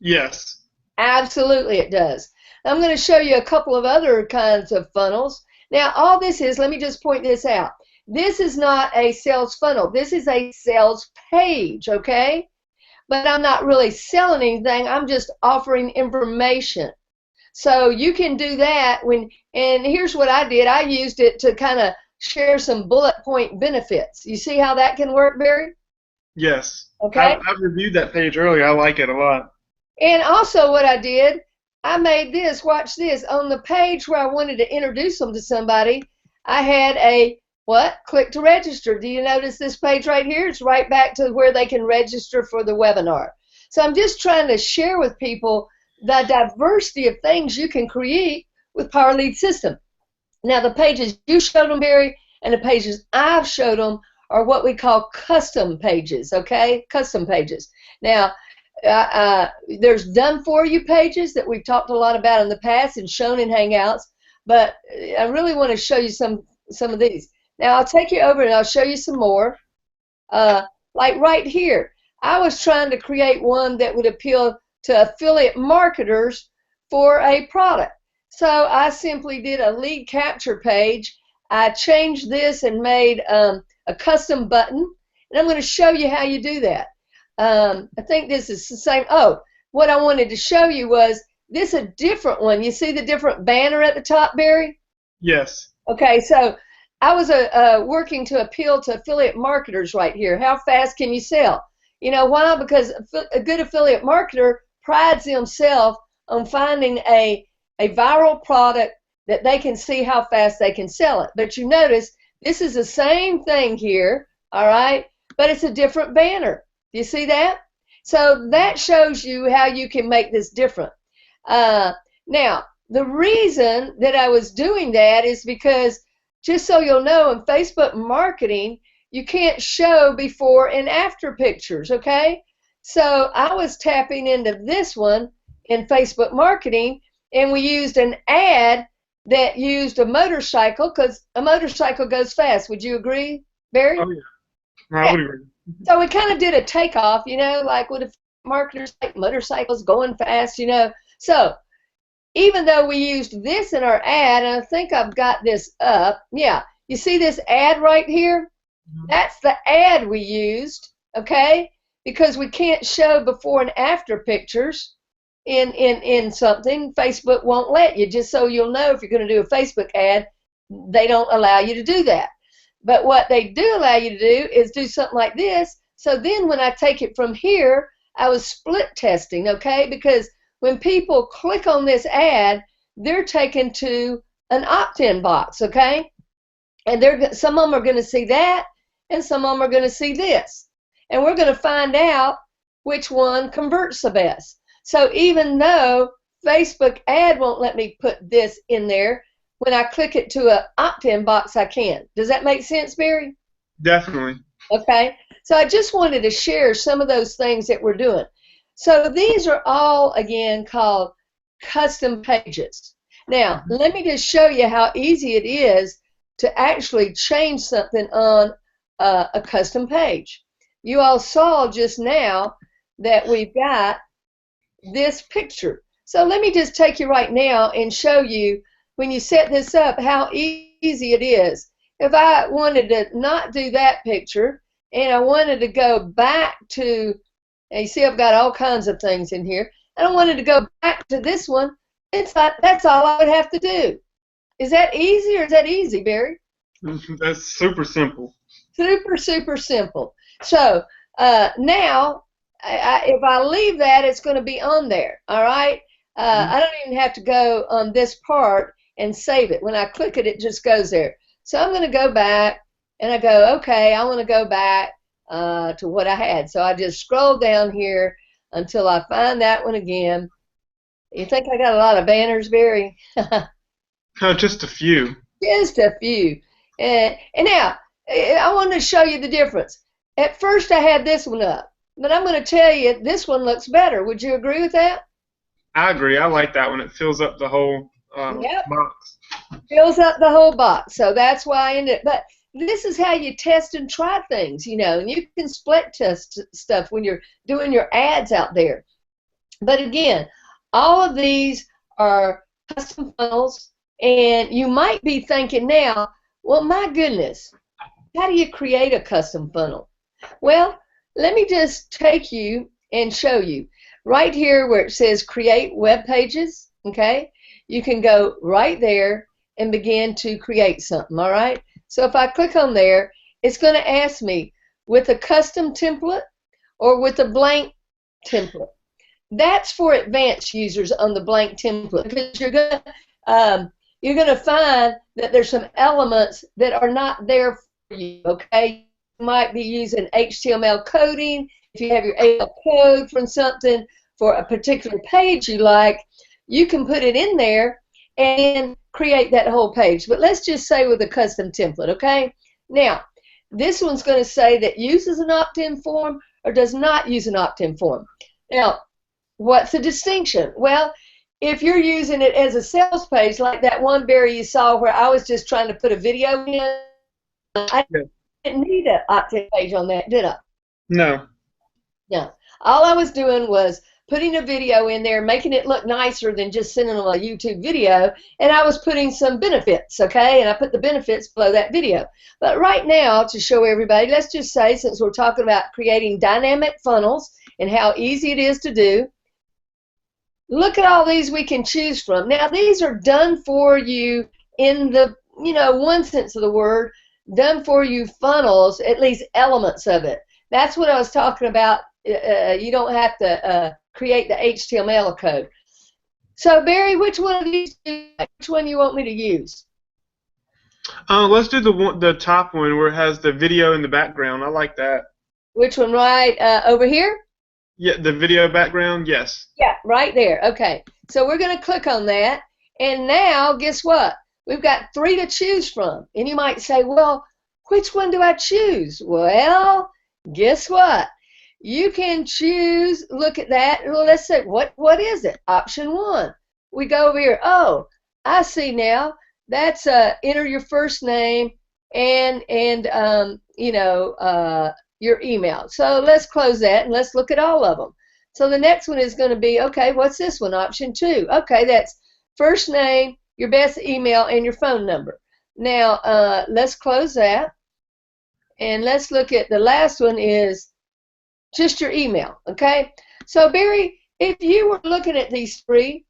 Yes. Absolutely it does. I'm going to show you a couple of other kinds of funnels. Now, all this is, let me just point this out. This is not a sales funnel. This is a sales page, okay? But I'm not really selling anything. I'm just offering information. So you can do that and here's what I did. I used it to kind of share some bullet point benefits. You see how that can work, Barry? Yes. Okay. I've reviewed that page earlier. I like it a lot. And also what I did, I made this, watch this, on the page where I wanted to introduce them to somebody, I had a, what? Click to register. Do you notice this page right here? It's right back to where they can register for the webinar. So I'm just trying to share with people the diversity of things you can create with Power Lead System. Now the pages you showed them, Barry, and the pages I've showed them are what we call custom pages, okay? Custom pages. Now, there's done for you pages that we've talked a lot about in the past and shown in Hangouts, but I really want to show you some of these. Now I'll take you over and I'll show you some more. Like right here, I was trying to create one that would appeal to affiliate marketers for a product. So I simply did a lead capture page. I changed this and made a custom button, and I'm going to show you how you do that. I think this is the same. Oh, what I wanted to show you was this a different one. You see the different banner at the top, Barry? Yes. Okay, so I was working to appeal to affiliate marketers right here. How fast can you sell? You know why? Because a good affiliate marketer prides himself on finding a viral product that they can see how fast they can sell it. But you notice this is the same thing here, all right, but it's a different banner. Do you see that? So that shows you how you can make this different. Now, the reason that I was doing that is because, just so you'll know, in Facebook marketing, you can't show before and after pictures, okay? So I was tapping into this one in Facebook marketing, and we used an ad that used a motorcycle, because a motorcycle goes fast. Would you agree, Barry? Oh, yeah. I would agree. So we kind of did a takeoff, you know, like with the marketers like motorcycles going fast, you know. So even though we used this in our ad, and I think I've got this up, yeah, you see this ad right here? That's the ad we used, okay? Because we can't show before and after pictures in something. Facebook won't let you, just so you'll know if you're going to do a Facebook ad, they don't allow you to do that. But what they do allow you to do is do something like this. So then when I take it from here, I was split testing, okay? Because when people click on this ad, they're taken to an opt-in box, okay? And some of them are going to see that, and some of them are going to see this. And we're going to find out which one converts the best. So even though Facebook ad won't let me put this in there, when I click it to an opt-in box, I can. Does that make sense, Barry? Definitely. Okay. So I just wanted to share some of those things that we're doing. So these are all, again, called custom pages. Now, let me just show you how easy it is to actually change something on a custom page. You all saw just now that we've got this picture. So let me just take you right now and show you, when you set this up, how easy it is. If I wanted to not do that picture and I wanted to go back to, and you see I've got all kinds of things in here, and I wanted to go back to this one, that's all I would have to do. Is that easy, or is that easy, Barry? That's super simple. Super, super simple. So now, if I leave that, it's going to be on there, all right? I don't even have to go on this part and save it. When I click it, it just goes there. So I'm going to go back, and I go, okay, I want to go back to what I had. So I just scroll down here until I find that one again. You think I got a lot of banners, Barry? Just a few. Just a few. And now, I want to show you the difference. At first, I had this one up, but I'm going to tell you this one looks better. Would you agree with that? I agree. I like that one. It fills up the whole Yep. box. Fills up the whole box. So that's why I ended. But this is how you test and try things, you know. And you can split test stuff when you're doing your ads out there. But again, all of these are custom funnels, and you might be thinking now, well, my goodness, how do you create a custom funnel? Well, let me just take you and show you. Right here where it says create web pages, okay, you can go right there and begin to create something, all right? So if I click on there, it's going to ask me with a custom template or with a blank template. That's for advanced users on the blank template, because you're gonna find that there's some elements that are not there for you. Okay, you might be using HTML coding. If you have your HTML code from something for a particular page you like, you can put it in there and create that whole page. But let's just say with a custom template. Okay, now this one's going to say that uses an opt-in form or does not use an opt-in form. Now, what's the distinction? Well, if you're using it as a sales page, like that one, Barry, you saw where I was just trying to put a video in, I didn't need an opt-in page on that, did I? No. No. All I was doing was putting a video in there, making it look nicer than just sending them a YouTube video, and I was putting some benefits, okay? And I put the benefits below that video. But right now, to show everybody, let's just say, since we're talking about creating dynamic funnels and how easy it is to do, look at all these we can choose from. Now, these are done for you in the, one sense of the word, done for you funnels, at least elements of it. That's what I was talking about. You don't have to create the HTML code. So, Barry, which one of these, which one you want me to use? Let's do the top one where it has the video in the background. I like that. Which one, right over here? Yeah, the video background, yes. Yeah, right there. Okay, so we're going to click on that, and now guess what? We've got 3 to choose from. And you might say, well, which one do I choose? Well, guess what? You can choose, look at that. Well, let's say, what is it? Option 1. We go over here. Oh, I see now. That's enter your first name and your email. So let's close that and let's look at all of them. So the next one is going to be, okay, what's this one? Option 2. Okay, that's first name, your best email, and your phone number. Now, let's close that. And let's look at the last one is just your email, okay? So, Barry, if you were looking at these 3,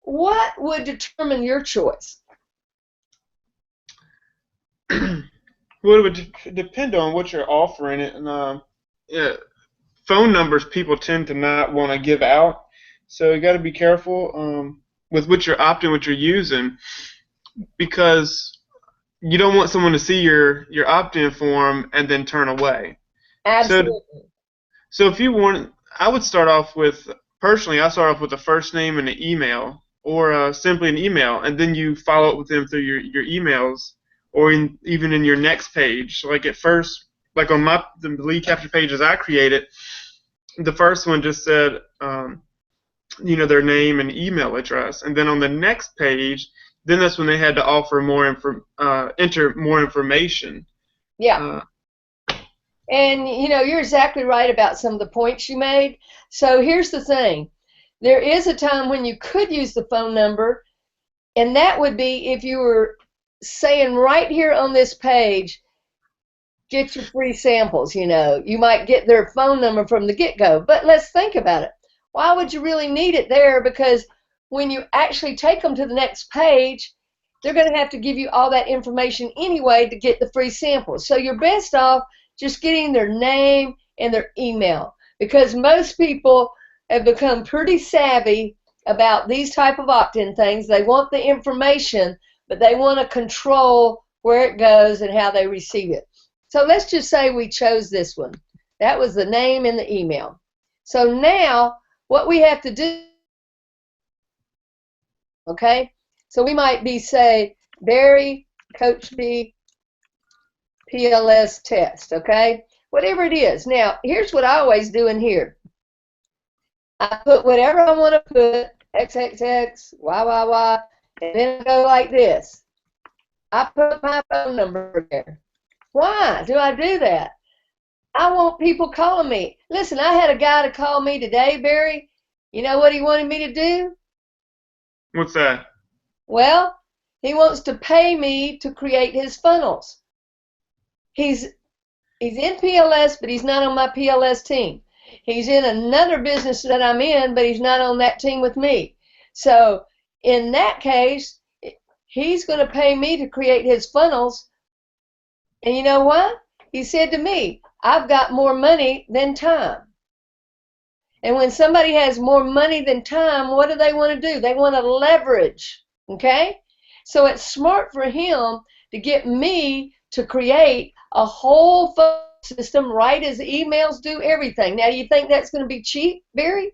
what would determine your choice? Well, it would depend on what you're offering it, and phone numbers people tend to not want to give out, so you got to be careful with what you're what you're using, because you don't want someone to see your opt-in form and then turn away. Absolutely. So if you want, I would start off with, personally, I start off with a first name and an email, or simply an email, and then you follow up with them through your emails, or even in your next page. Like at first, like on the lead capture pages I created, the first one just said, their name and email address, and then on the next page, then that's when they had to offer enter more information. Yeah. And you're exactly right about some of the points you made. So here's the thing: there is a time when you could use the phone number, and that would be if you were saying right here on this page, get your free samples. You might get their phone number from the get-go. But let's think about it. Why would you really need it there? Because when you actually take them to the next page, they're going to have to give you all that information anyway to get the free samples. So you're best off just getting their name and their email, because most people have become pretty savvy about these type of opt-in things. They want the information, but they want to control where it goes and how they receive it. So let's just say we chose this one. That was the name and the email. So now what we have to do, okay, so we might be, say, Barry Coach B PLS test, okay, whatever it is. Now, here's what I always do in here. I put whatever I want to put, XXX, YYY, And then I go like this. I put my phone number there. Why do I do that? I want people calling me. Listen, I had a guy to call me today, Barry. You know what he wanted me to do? What's that? Well, he wants to pay me to create his funnels. He's in PLS, but he's not on my PLS team. He's in another business that I'm in, but he's not on that team with me. So in that case, he's going to pay me to create his funnels. And you know what? He said to me, I've got more money than time. And when somebody has more money than time, what do they want to do? They want to leverage, okay? So it's smart for him to get me to create a whole phone system, write his emails, do everything. Now, you think that's going to be cheap, Barry?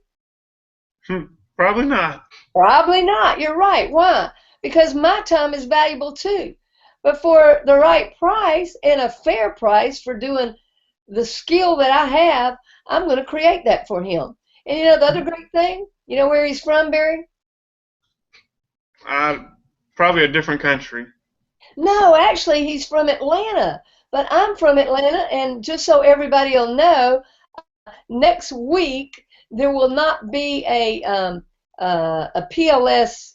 Probably not. Probably not. You're right. Why? Because my time is valuable too. But for the right price and a fair price for doing the skill that I have, I'm going to create that for him. And you know the other great thing? You know where he's from, Barry? Probably a different country. No, actually, he's from Atlanta. But I'm from Atlanta, and just so everybody will know, next week there will not be a PLS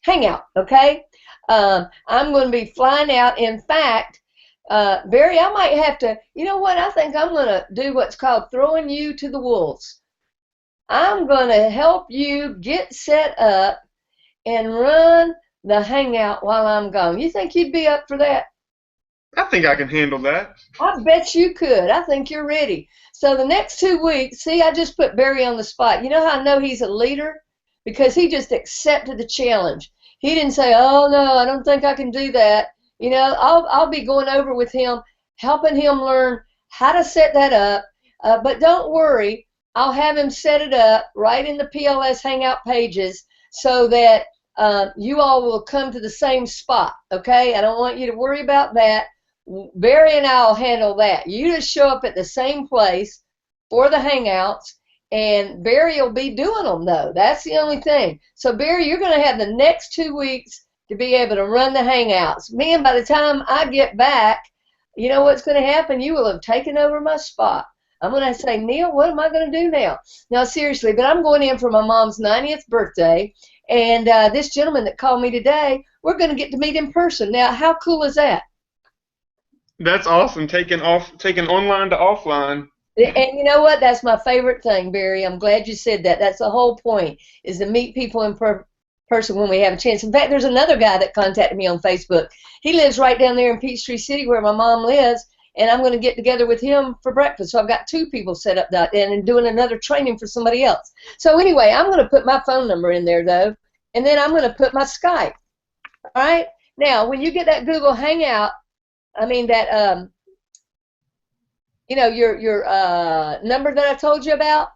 hangout, okay? I'm going to be flying out. In fact, Barry, I might have to, you know what, I think I'm going to do what's called throwing you to the wolves. I'm going to help you get set up and run the hangout while I'm gone. You think you'd be up for that? I think I can handle that. I bet you could. I think you're ready. So the next 2 weeks, see, I just put Barry on the spot. You know how I know he's a leader? Because he just accepted the challenge. He didn't say, oh, no, I don't think I can do that. You know, I'll be going over with him, helping him learn how to set that up. But don't worry, I'll have him set it up right in the PLS Hangout pages so that you all will come to the same spot, okay? I don't want you to worry about that. Barry and I will handle that. You just show up at the same place for the Hangouts, and Barry will be doing them, though. That's the only thing. So, Barry, you're going to have the next 2 weeks to be able to run the Hangouts. Man, by the time I get back, you know what's going to happen? You will have taken over my spot. I'm going to say, Neil, what am I going to do now? Now, seriously, but I'm going in for my mom's 90th birthday, and this gentleman that called me today, we're going to get to meet in person. Now, how cool is that? That's awesome. Taking online to offline. And you know what? That's my favorite thing, Barry. I'm glad you said that. That's the whole point, is to meet people in person when we have a chance. In fact, there's another guy that contacted me on Facebook. He lives right down there in Peachtree City where my mom lives, and I'm going to get together with him for breakfast. So I've got 2 people set up that day and doing another training for somebody else. So anyway, I'm going to put my phone number in there, though, and then I'm going to put my Skype. All right? Now, when you get that Google Hangout, I mean that, you know, your number that I told you about,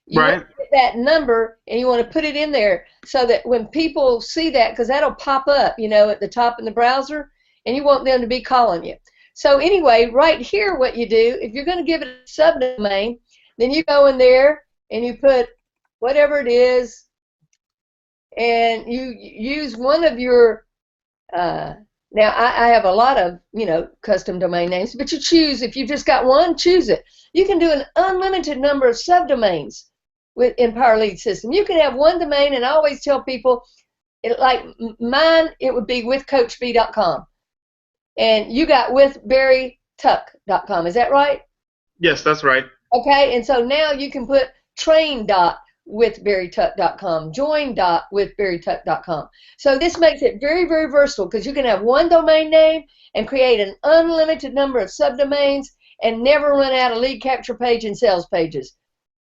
you Right. want to get that number and you want to put it in there so that when people see that, because that'll pop up, you know, at the top in the browser, and you want them to be calling you. So anyway, right here, what you do, if you're going to give it a subdomain, then you go in there and you put whatever it is, and you use one of your now, I have a lot of, you know, custom domain names, but you choose, if you've just got one, choose it. You can do an unlimited number of subdomains in Power Lead System. You can have one domain, and I always tell people, like mine, it would be withcoachb.com. And you got withbarrytuck.com. Is that right? Yes, that's right. Okay, and so now you can put train.withbarrytuck.com, join.withbarrytuck.com. So this makes it very, very versatile, because you can have one domain name and create an unlimited number of subdomains and never run out of lead capture page and sales pages.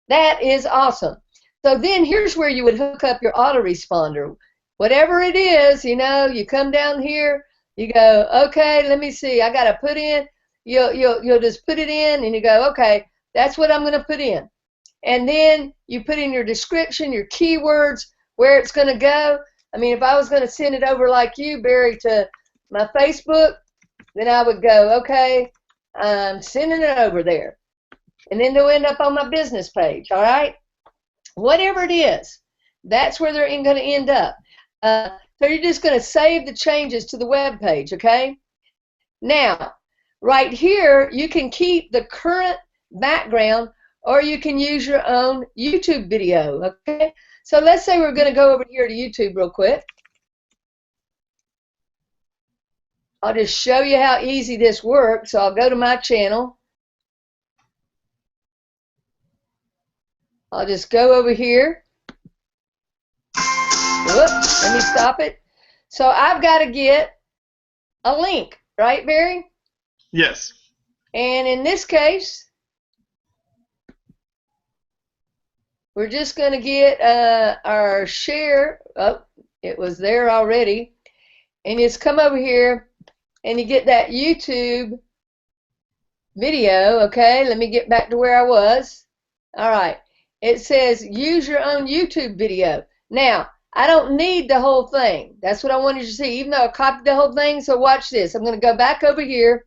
That is awesome. So then here's where you would hook up your autoresponder. Whatever it is, you know, you come down here, you go, okay, let me see, I got to put in, you'll just put it in, and you go, okay, that's what I'm going to put in. And then you put in your description, your keywords, where it's going to go. I mean, if I was going to send it over like you, Barry, to my Facebook, then I would go, okay, I'm sending it over there. And then they'll end up on my business page, all right? Whatever it is, that's where they're going to end up. So you're just going to save the changes to the web page, okay? Now, right here, you can keep the current background, or you can use your own YouTube video, okay? So let's say we're going to go over here to YouTube real quick. I'll just show you how easy this works. So I'll go to my channel. I'll just go over here. Whoops, let me stop it. So I've got to get a link, right, Barry? Yes. And in this case, we're just going to get our share. Oh, it was there already. And just come over here and you get that YouTube video. Okay, let me get back to where I was. All right. It says use your own YouTube video. Now, I don't need the whole thing. That's what I wanted you to see, even though I copied the whole thing. So watch this. I'm going to go back over here,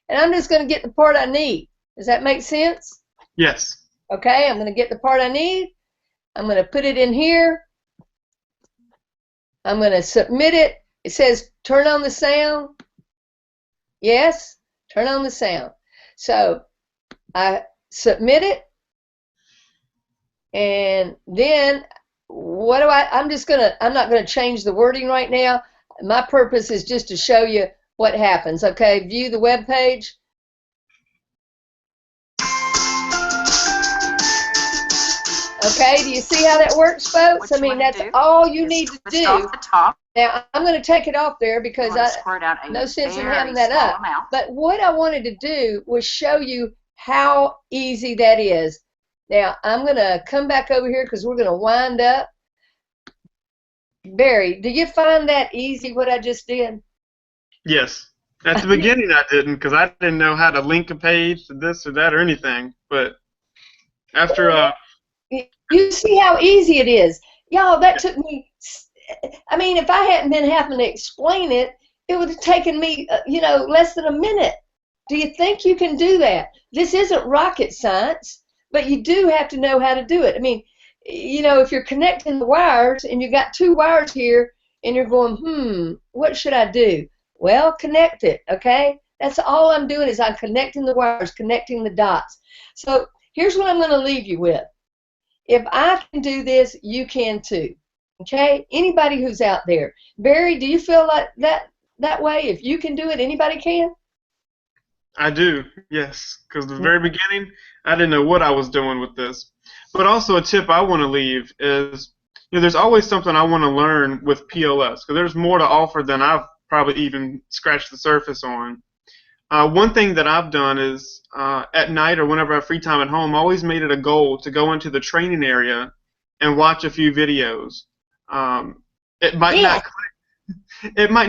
and I'm just going to get the part I need. Does that make sense? Yes. Okay, I'm going to get the part I need. I'm going to put it in here. I'm going to submit it. It says turn on the sound. Yes, turn on the sound. So I submit it, and then what do I'm not going to change the wording right now. My purpose is just to show you what happens. Okay, view the web page. Okay, do you see how that works, folks? I mean, that's all you need to do. Now, I'm going to take it off there because no sense in having that up. But what I wanted to do was show you how easy that is. Now, I'm going to come back over here because we're going to wind up. Barry, do you find that easy, what I just did? Yes. At the beginning, I didn't, because I didn't know how to link a page to this or that or anything. But after... You see how easy it is. Y'all, that took me... I mean, if I hadn't been having to explain it, it would have taken me, less than a minute. Do you think you can do that? This isn't rocket science, but you do have to know how to do it. I mean, if you're connecting the wires and you got two wires here and you're going, what should I do? Well, connect it, okay? That's all I'm doing is I'm connecting the wires, connecting the dots. So here's what I'm going to leave you with. If I can do this, you can too, okay? Anybody who's out there. Barry, do you feel like that way? If you can do it, anybody can? I do, yes, because the very beginning, I didn't know what I was doing with this. But also a tip I want to leave is, there's always something I want to learn with PLS, because there's more to offer than I've probably even scratched the surface on. One thing that I've done is, at night or whenever I have free time at home, I always made it a goal to go into the training area and watch a few videos. It might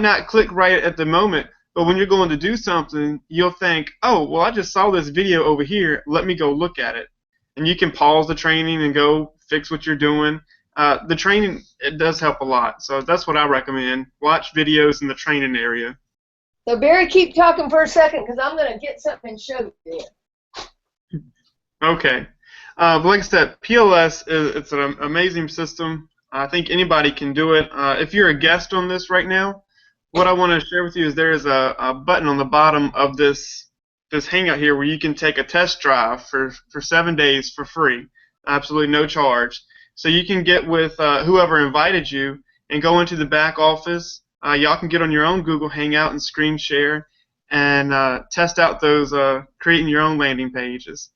not click right at the moment, but when you're going to do something, you'll think, oh, well, I just saw this video over here. Let me go look at it. And you can pause the training and go fix what you're doing. The training, it does help a lot. So that's what I recommend. Watch videos in the training area. So, Barry, keep talking for a second because I'm going to get something and show you. Okay. But like I said, PLS, it's an amazing system. I think anybody can do it. If you're a guest on this right now, what I want to share with you is there is a button on the bottom of this hangout here where you can take a test drive for 7 days for free, absolutely no charge. So you can get with whoever invited you and go into the back office. Y'all can get on your own Google Hangout and screen share and test out those creating your own landing pages.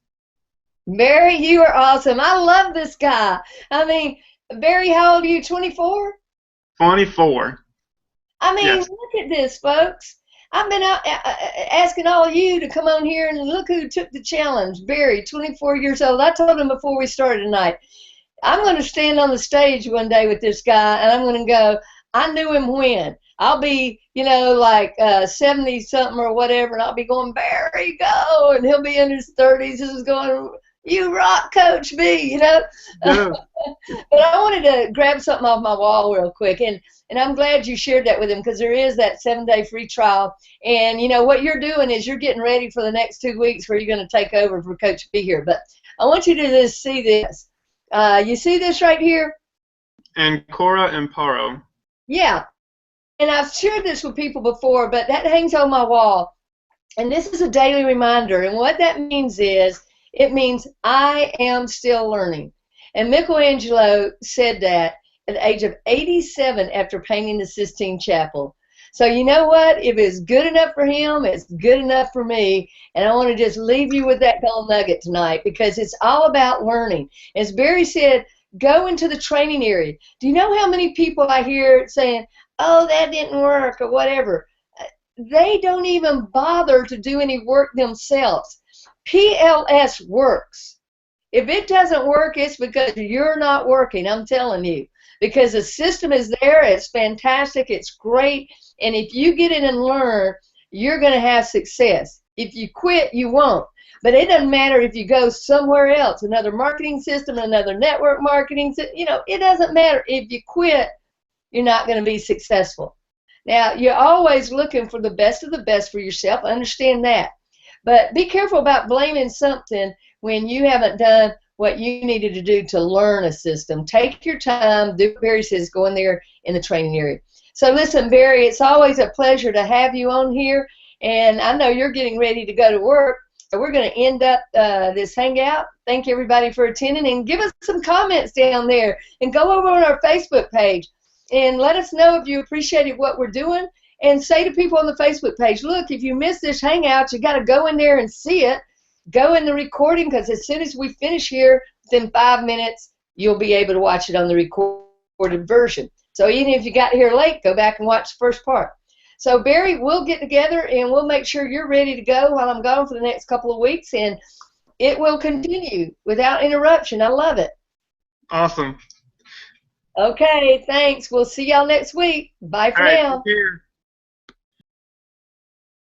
Barry, you are awesome. I love this guy. I mean, Barry, how old are you, 24? 24. I mean, yes. Look at this, folks. I've been out asking all of you to come on here, and look who took the challenge. Barry, 24 years old. I told him before we started tonight, I'm going to stand on the stage one day with this guy, and I'm going to go, I knew him when. I'll be, like 70-something or whatever, and I'll be going, Barry, go, and he'll be in his 30s. This is going, you rock, Coach B, Yeah. But I wanted to grab something off my wall real quick, and I'm glad you shared that with him because there is that 7-day free trial. And, what you're doing is you're getting ready for the next 2 weeks where you're going to take over for Coach B here. But I want you to just see this. You see this right here? Ancora and Paro. Yeah, and I've shared this with people before, but that hangs on my wall. And this is a daily reminder. And what that means is, it means I am still learning. And Michelangelo said that at the age of 87 after painting the Sistine Chapel. So you know what? If it's good enough for him, it's good enough for me. And I want to just leave you with that gold nugget tonight, because it's all about learning. As Barry said, go into the training area. Do you know how many people I hear saying, oh, that didn't work or whatever? They don't even bother to do any work themselves. PLS works. If it doesn't work, it's because you're not working, I'm telling you. Because the system is there, it's fantastic, it's great, and if you get in and learn, you're going to have success. If you quit, you won't. But it doesn't matter if you go somewhere else, another marketing system, another network marketing system, it doesn't matter. If you quit, you're not going to be successful. Now, you're always looking for the best of the best for yourself. Understand that. But be careful about blaming something when you haven't done what you needed to do to learn a system. Take your time. Do what Barry says, go in there in the training area. So listen, Barry, it's always a pleasure to have you on here. And I know you're getting ready to go to work. So we're going to end up this hangout. Thank everybody for attending. And give us some comments down there. And go over on our Facebook page. And let us know if you appreciated what we're doing, and say to people on the Facebook page, look, if you missed this hangout, you got to go in there and see it. Go in the recording, because as soon as we finish here, within 5 minutes, you'll be able to watch it on the recorded version. So even if you got here late, go back and watch the first part. So Barry, we'll get together and we'll make sure you're ready to go while I'm gone for the next couple of weeks, and it will continue without interruption. I love it. Awesome. Okay, thanks. We'll see y'all next week. Bye for All right, now. take care.